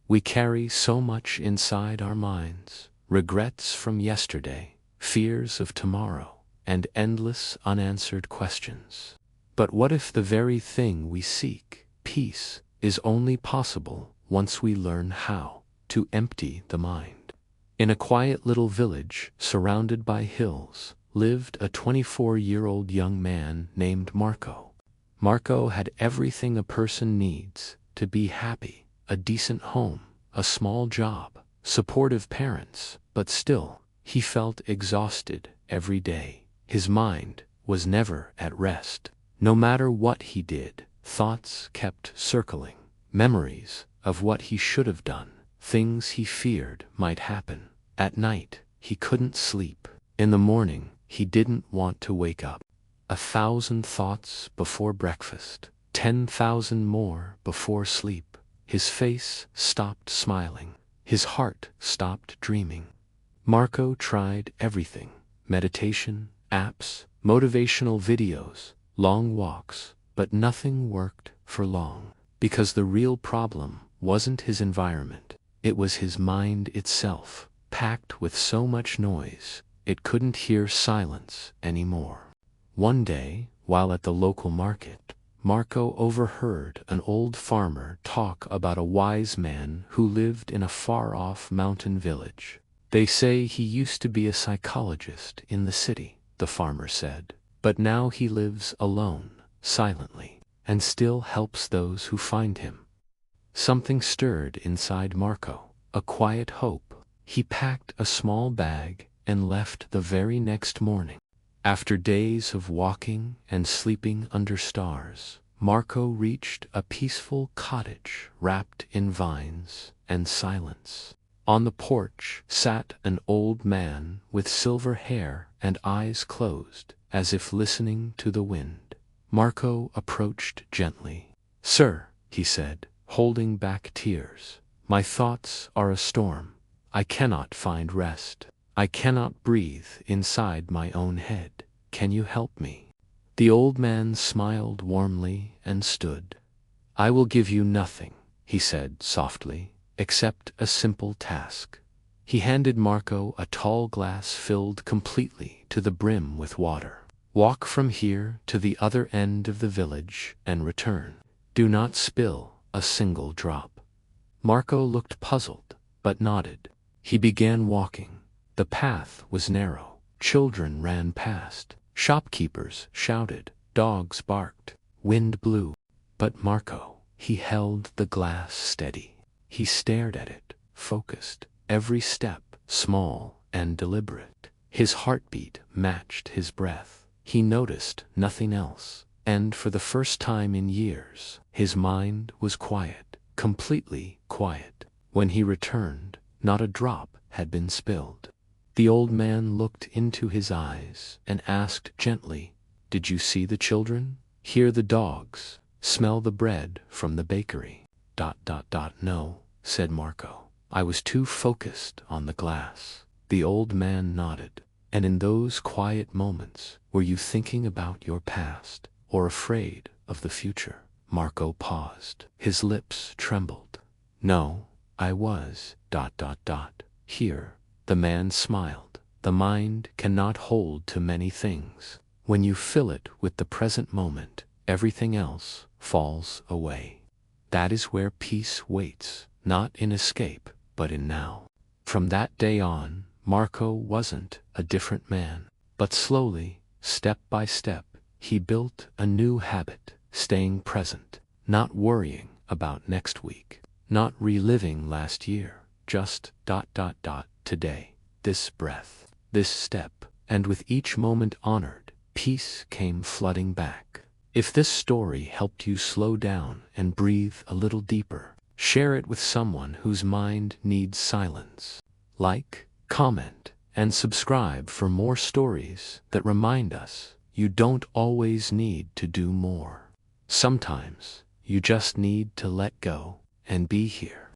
We carry so much inside our minds, regrets from yesterday, fears of tomorrow, and endless unanswered questions. But what if the very thing we seek, peace, is only possible once we learn how to empty the mind? In a quiet little village surrounded by hills lived a 24-year-old young man named Marco. Marco had everything a person needs to be happy: a decent home, a small job, supportive parents, but still, he felt exhausted every day. His mind was never at rest. No matter what he did, thoughts kept circling, memories of what he should have done, things he feared might happen. At night, he couldn't sleep. In the morning, he didn't want to wake up. 1,000 thoughts before breakfast, 10,000 more before sleep. His face stopped smiling. His heart stopped dreaming. Marco tried everything: meditation, apps, motivational videos, long walks, but nothing worked for long. Because the real problem wasn't his environment, it was his mind itself, packed with so much noise, it couldn't hear silence anymore. One day, while at the local market, Marco overheard an old farmer talk about a wise man who lived in a far-off mountain village. "They say he used to be a psychologist in the city," the farmer said, "but now he lives alone, silently, and still helps those who find him." Something stirred inside Marco, a quiet hope. He packed a small bag and left the very next morning. After days of walking and sleeping under stars, Marco reached a peaceful cottage wrapped in vines and silence. On the porch sat an old man with silver hair and eyes closed, as if listening to the wind. Marco approached gently. "Sir," he said, holding back tears, "my thoughts are a storm. I cannot find rest. I cannot breathe inside my own head. Can you help me?" The old man smiled warmly and stood. "I will give you nothing," he said softly, "except a simple task." He handed Marco a tall glass filled completely to the brim with water. "Walk from here to the other end of the village and return. Do not spill a single drop." Marco looked puzzled, but nodded. He began walking. The path was narrow. Children ran past. Shopkeepers shouted. Dogs barked. Wind blew. But Marco, he held the glass steady. He stared at it, focused, every step small and deliberate. His heartbeat matched his breath. He noticed nothing else, and for the first time in years, his mind was quiet, completely quiet. When he returned, not a drop had been spilled. The old man looked into his eyes and asked gently, "Did you see the children? Hear the dogs? Smell the bread from the bakery?" No, said Marco. "I was too focused on the glass." The old man nodded. "And in those quiet moments, were you thinking about your past or afraid of the future?" Marco paused. His lips trembled. "No, I was... Here." The man smiled. "The mind cannot hold to many things. When you fill it with the present moment, everything else falls away. That is where peace waits, not in escape, but in now." From that day on, Marco wasn't a different man, but slowly, step by step, he built a new habit: staying present, not worrying about next week, not reliving last year, just today, this breath, this step, and with each moment honored, peace came flooding back. If this story helped you slow down and breathe a little deeper, share it with someone whose mind needs silence. Like, comment, and subscribe for more stories that remind us you don't always need to do more. Sometimes, you just need to let go and be here.